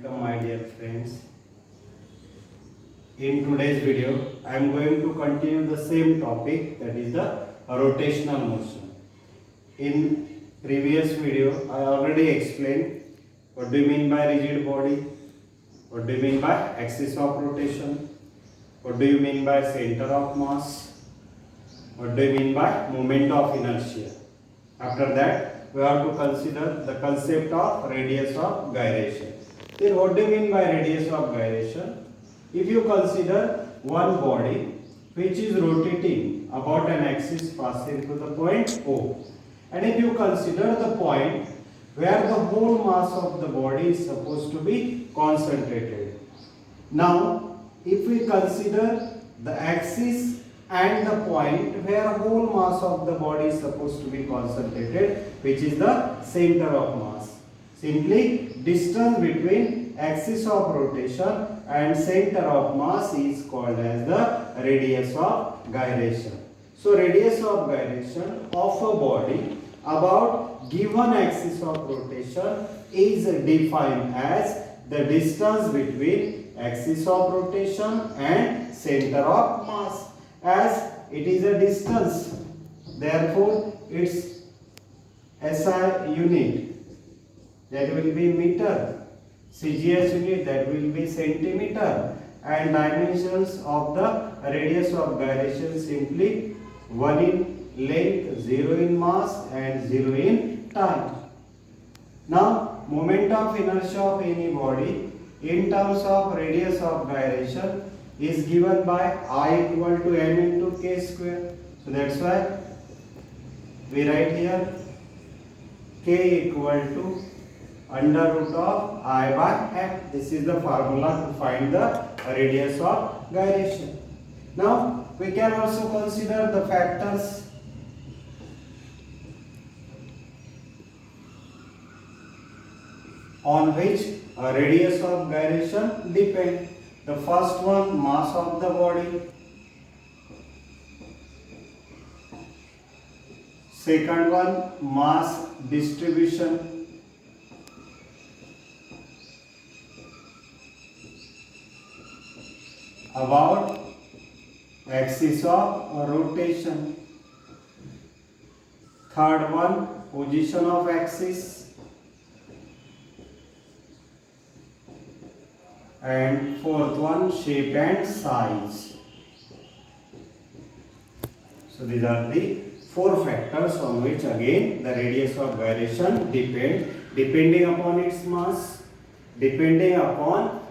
welcome my dear friends. In today's video, I am going to continue the same topic, that is the rotational motion. In previous video, I already explained what do you mean by rigid body, what do you mean by axis of rotation, what do you mean by center of mass, what do you mean by moment of inertia. After that, we have to consider the concept of radius of gyration. Then what do you mean by radius of gyration? If you consider one body which is rotating about an axis passing through the point O, and if you consider the point where the whole mass of the body is supposed to be concentrated. Now, if we consider the axis and the point where whole mass of the body is supposed to be concentrated, which is the center of mass. Simply, distance between axis of rotation and center of mass is called as the radius of gyration. So, radius of gyration of a body about given axis of rotation is defined as the distance between axis of rotation and center of mass. As it is a distance, therefore its SI unit, that will be meter, CGS unit, that will be centimeter, and dimensions of the radius of gyration simply 1 in length, 0 in mass and 0 in time. Now, moment of inertia of any body in terms of radius of gyration is given by I equal to m into k square. So that's why we write here k equal to under root of I by m. This is the formula to find the radius of gyration. Now we can also consider the factors on which a radius of gyration depends. The first one, mass of the body. Second one, mass distribution. About axis of rotation. Third one, position of axis. And fourth one, shape and size. So these are the four factors on which again the radius of gyration depends, depending upon its mass, depending upon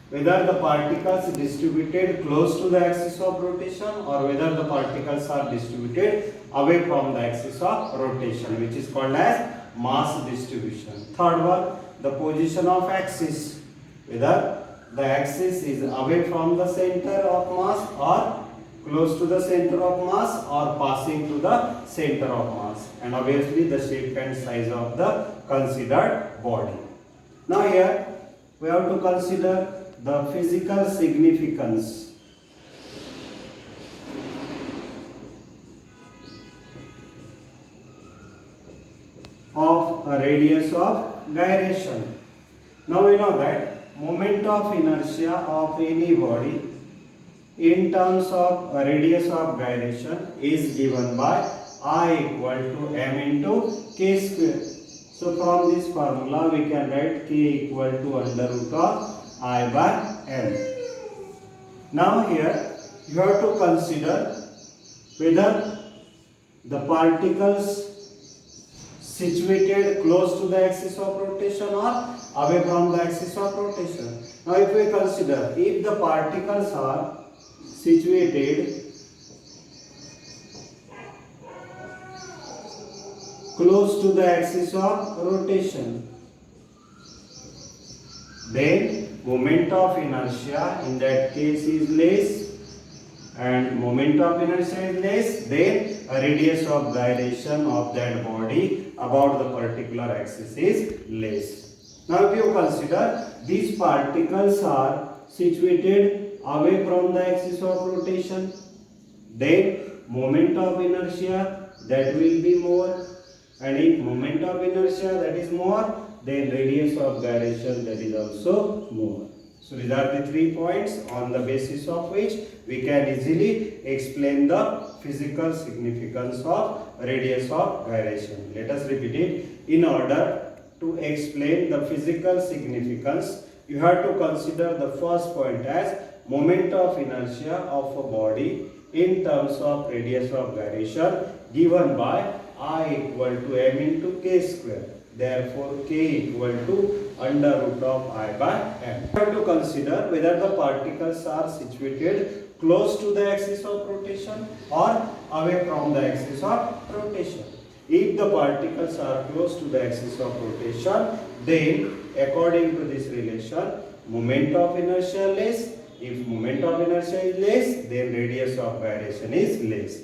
whether the particles distributed close to the axis of rotation or whether the particles are distributed away from the axis of rotation, which is called as mass distribution. Third one, the position of axis, whether the axis is away from the center of mass or close to the center of mass or passing to the center of mass, and obviously the shape and size of the considered body. Now here we have to consider the physical significance of a radius of gyration. Now we know that moment of inertia of any body in terms of radius of gyration is given by I equal to m into k square. So from this formula we can write k equal to under root of I by m. Now here you have to consider whether the particles situated close to the axis of rotation or away from the axis of rotation. Now if we consider, if the particles are situated close to the axis of rotation, then moment of inertia in that case is less, and moment of inertia is less, then a radius of gyration of that body about the particular axis is less. Now if you consider these particles are situated away from the axis of rotation, then moment of inertia that will be more, and if moment of inertia that is more, then radius of gyration, that is also more. So these are the 3 points on the basis of which we can easily explain the physical significance of radius of gyration. Let us repeat it. In order to explain the physical significance, you have to consider the first point as moment of inertia of a body in terms of radius of gyration given by I equal to m into k square. Therefore, k equal to under root of I by m. We have to consider whether the particles are situated close to the axis of rotation or away from the axis of rotation. If the particles are close to the axis of rotation, then according to this relation, moment of inertia less. If moment of inertia is less, then radius of gyration is less.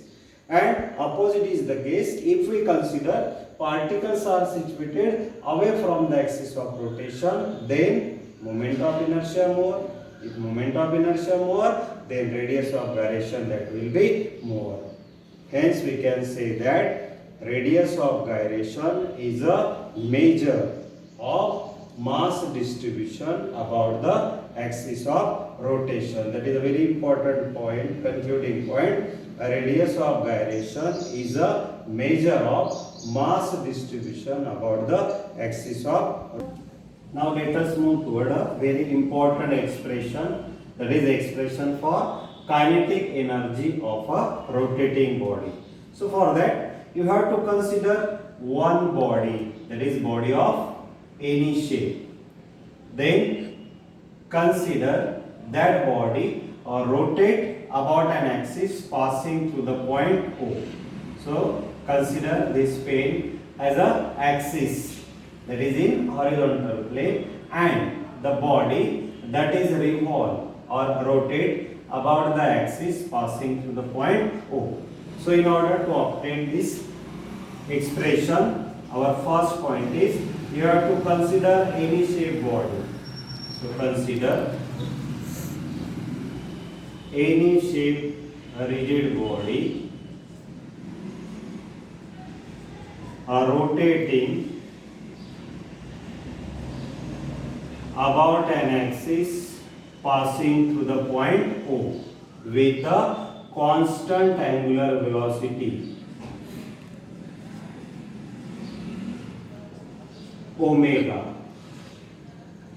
And opposite is the case if we consider particles are situated away from the axis of rotation, then moment of inertia more. If moment of inertia more, then radius of gyration, that will be more. Hence we can say that radius of gyration is a measure of mass distribution about the axis of rotation. That is a very important point, concluding point. A radius of gyration is a measure of mass distribution about the axis of rotation. Now let us move toward a very important expression, that is expression for kinetic energy of a rotating body. So for that you have to consider one body, that is body of any shape. Then consider that body rotate about an axis passing through the point O. So consider this plane as a axis that is in horizontal plane and the body that is revolve or rotate about the axis passing through the point O. So in order to obtain this expression, our first point is you have to consider any shape body. So consider any shape rigid body rotating about an axis passing through the point O with a constant angular velocity omega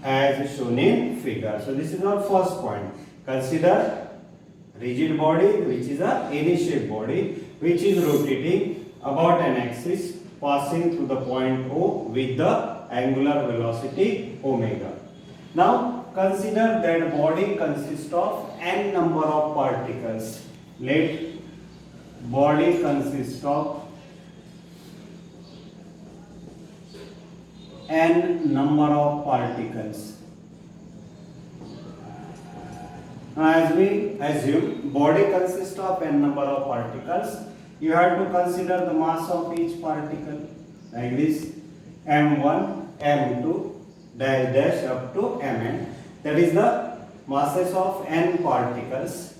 as shown in figure. So this is our first point. Consider rigid body which is a any shape body which is rotating about an axis passing through the point O with the angular velocity omega. Now consider that body consists of n number of particles. Let body consist of n number of particles. Now as we assume body consists of n number of particles, you have to consider the mass of each particle like this m1, m2, dash dash up to mn. That is the masses of n particles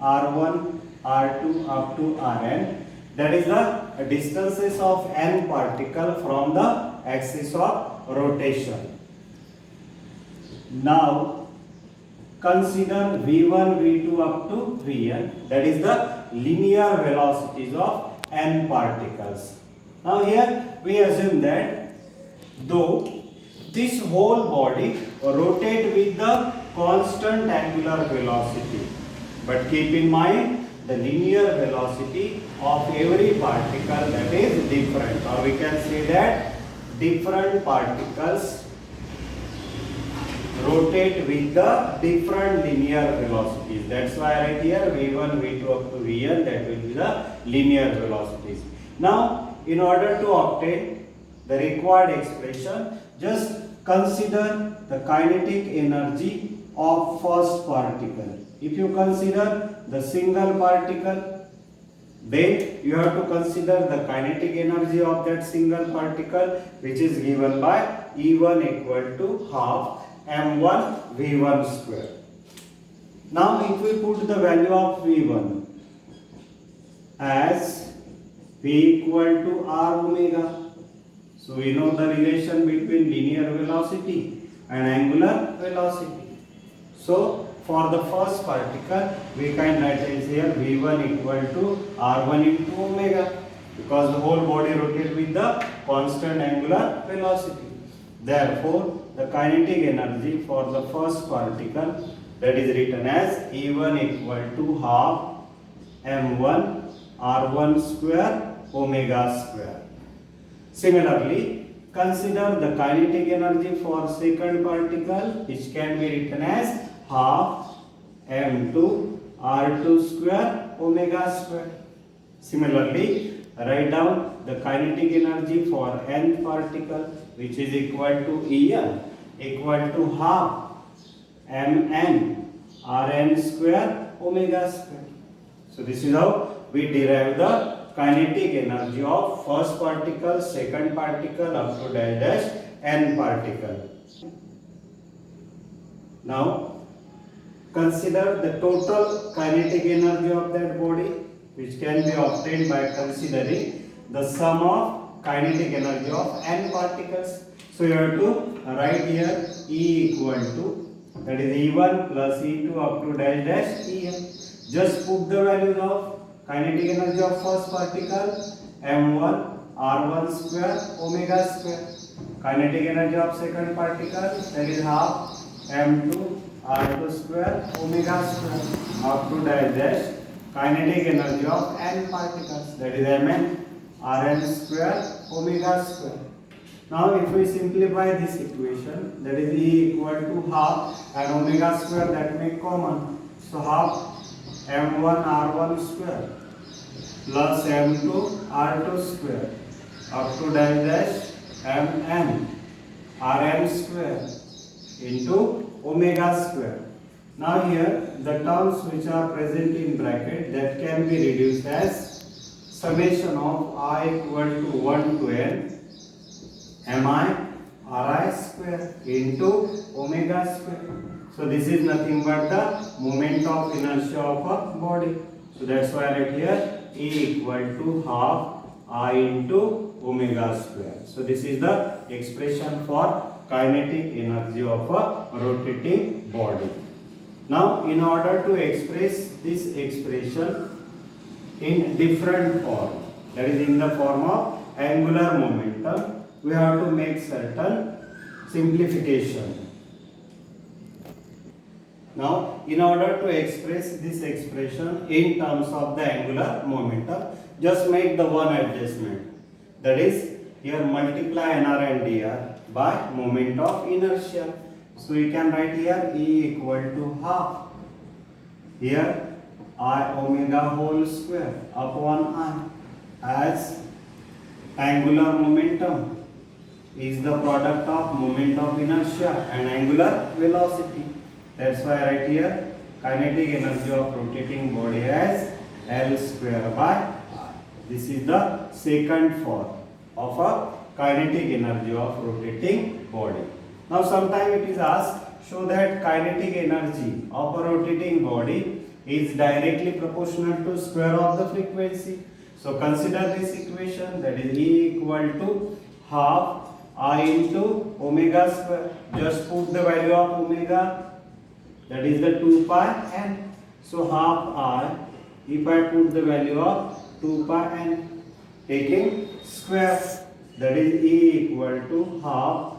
r1, r2 up to rn. That is the distances of n particle from the axis of rotation. Now consider v1, v2 up to vn. That is the linear velocities of n particles. Now here we assume that though this whole body rotate with the constant angular velocity, but keep in mind the linear velocity of every particle that is different, or we can say that different particles rotate with the different linear velocities. That's why right here v1, v2 up to vn, that will be the linear velocities. Now in order to obtain the required expression, just consider the kinetic energy of first particle. If you consider the single particle, then you have to consider the kinetic energy of that single particle, which is given by E1 equal to half m1 v1 square. Now if we put the value of v1 as v equal to r omega, So we know the relation between linear velocity and angular velocity. So for the first particle, we can write as here V1 equal to R1 into omega, because the whole body rotates with the constant angular velocity. Therefore, the kinetic energy for the first particle, that is written as E1 equal to half m1 r1 square omega square. Similarly, consider the kinetic energy for second particle, which can be written as half m2 r2 square omega square. Similarly, write down the kinetic energy for nth particle, which is equal to En equal to half mn rn square omega square. So this is how we derive the kinetic energy of first particle, second particle up to dash dash n particle. Now consider the total kinetic energy of that body, which can be obtained by considering the sum of kinetic energy of n particles. So you have to write here E equal to, that is E1 plus E2 up to dash dash En. Just put the values of kinetic energy of first particle m1 r1 square omega square. Kinetic energy of second particle, that is half m2 r2 square omega square up to dash dash kinetic energy of n particles, that is mn rn square omega square. Now if we simplify this equation, that is E equal to half and omega square, that make common. So half m1 r1 square plus m2 r2 square up to dash dash mn rn square into omega square. Now here the terms which are present in bracket, that can be reduced as summation of I equal to 1 to n mi ri square into omega square. So this is nothing but the moment of inertia of a body. So that's why I write here E equal to half I into omega square. So this is the expression for kinetic energy of a rotating body. Now in order to express this expression in different form, that is in the form of angular momentum, we have to make certain simplification. Now, in order to express this expression in terms of the angular momentum, just make the one adjustment. That is, here multiply nr and dr by moment of inertia. So you can write here E equal to half. Here I omega whole square upon I, as angular momentum is the product of moment of inertia and angular velocity. That's why I write here kinetic energy of rotating body as L square by R. This is the second form of a kinetic energy of rotating body. Now sometimes it is asked, show that kinetic energy of a rotating body is directly proportional to square of the frequency. So consider this equation, that is E equal to half I into omega square. Just put the value of omega, that is the 2 pi n. So half I, if I put the value of 2 pi n, taking square, that is E equal to half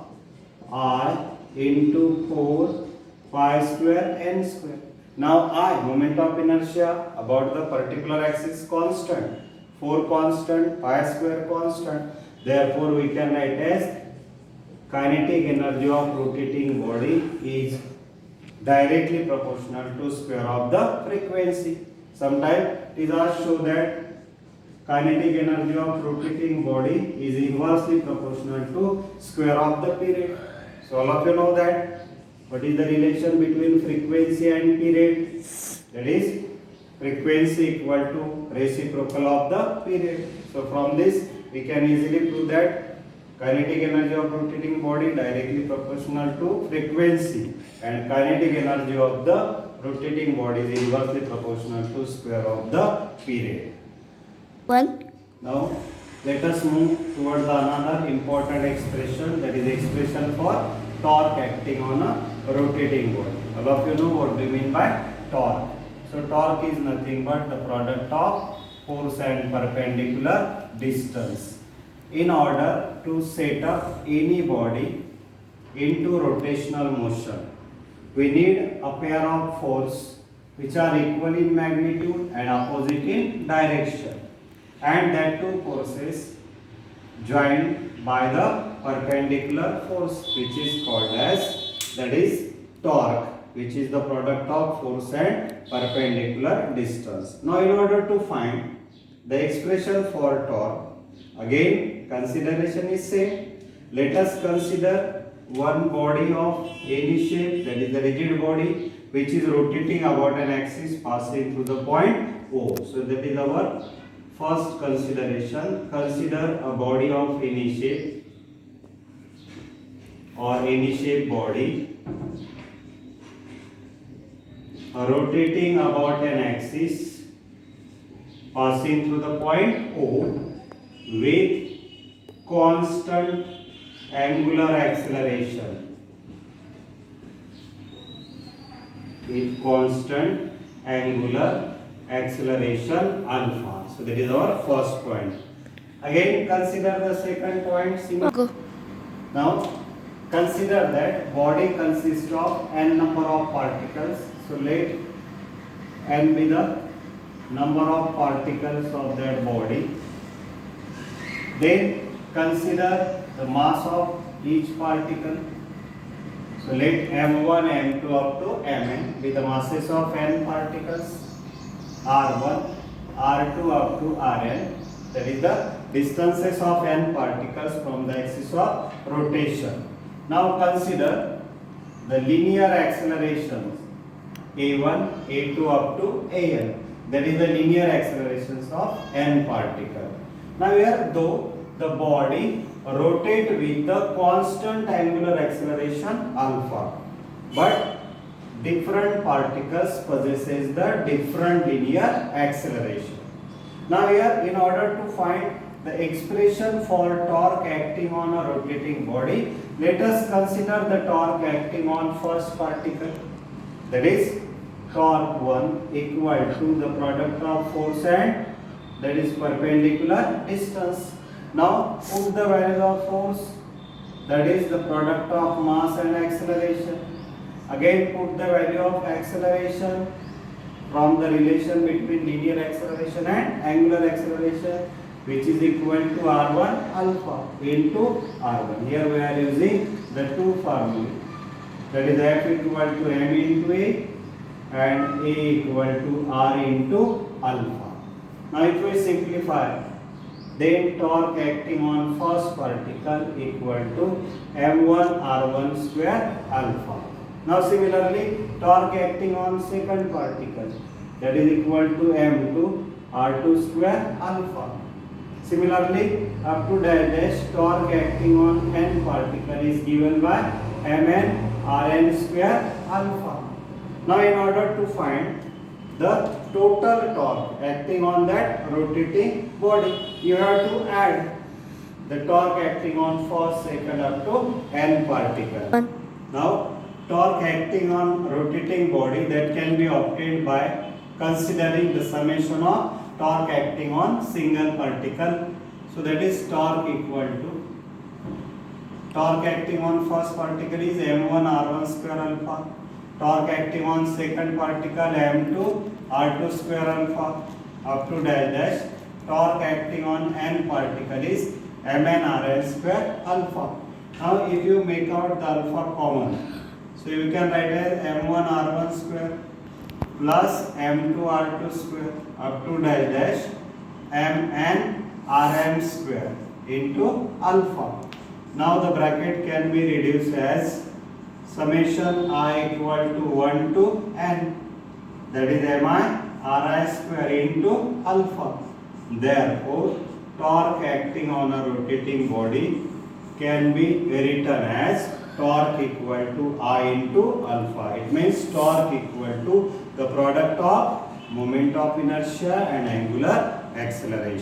I into 4 pi square n square. Now I, moment of inertia about the particular axis, constant. 4 constant, pi square constant. Therefore we can write as kinetic energy of rotating body is directly proportional to square of the frequency. Sometimes it is asked, show that kinetic energy of rotating body is inversely proportional to square of the period. So all of you know that. What is the relation between frequency and period? That is frequency equal to reciprocal of the period. So from this we can easily prove that kinetic energy of rotating body directly proportional to frequency, and kinetic energy of the rotating body is inversely proportional to square of the period. One. Now let us move towards another important expression, that is expression for torque acting on a rotating body. All of you know what do you mean by torque. So torque is nothing but the product of force and perpendicular distance. In order to set up any body into rotational motion, we need a pair of force which are equal in magnitude and opposite in direction, and that two forces joined by the perpendicular force, which is called as, that is torque, which is the product of force and perpendicular distance. Now in order to find the expression for torque, again consideration is same. Let us consider one body of any shape, that is the rigid body, which is rotating about an axis passing through the point O. So that is our first consideration. Consider a body of any shape or any shape body rotating about an axis passing through the point O with constant angular acceleration. With constant angular acceleration alpha. So that is our first point. Again consider the second point. Now consider that body consists of n number of particles. So let n be the number of particles of that body. Then consider the mass of each particle. So let m1, m2 up to mn be the masses of n particles. r1, r2 up to rn, that is the distances of n particles from the axis of rotation. Now consider the linear accelerations a1, a2 up to an, that is the linear accelerations of n particles. Now here though the body rotate with the constant angular acceleration alpha, but different particles possesses the different linear acceleration. Now here in order to find the expression for torque acting on a rotating body, let us consider the torque acting on first particle, that is torque 1 equal to the product of force and, that is perpendicular distance. Now put the values of force, that is the product of mass and acceleration. Again put the value of acceleration from the relation between linear acceleration and angular acceleration, which is equal to r1 alpha into r1. Here we are using the two formulae, that is f equal to m into a and a equal to r into alpha. Now if we simplify, then torque acting on first particle equal to m1 r1 square alpha. Now similarly torque acting on second particle, that is equal to m2 r2 square alpha. Similarly up to dash torque acting on n particle is given by mn rn square alpha. Now in order to find the total torque acting on that rotating body, you have to add the torque acting on first, second up to n particle. Now torque acting on rotating body, that can be obtained by considering the summation of torque acting on single particle. So that is torque equal to torque acting on first particle is m1 r1 square alpha, torque acting on second particle m2 r2 square alpha up to dash torque acting on n particle is mn rn square alpha. Now if you make out the alpha common, so you can write as m1 r1 square plus m2 r2 square up to dash mn rm square into alpha. Now the bracket can be reduced as summation I equal to 1 to n, that is mi ri square into alpha. Therefore torque acting on a rotating body can be written as torque equal to I into alpha. It means torque equal to the product of moment of inertia and angular acceleration.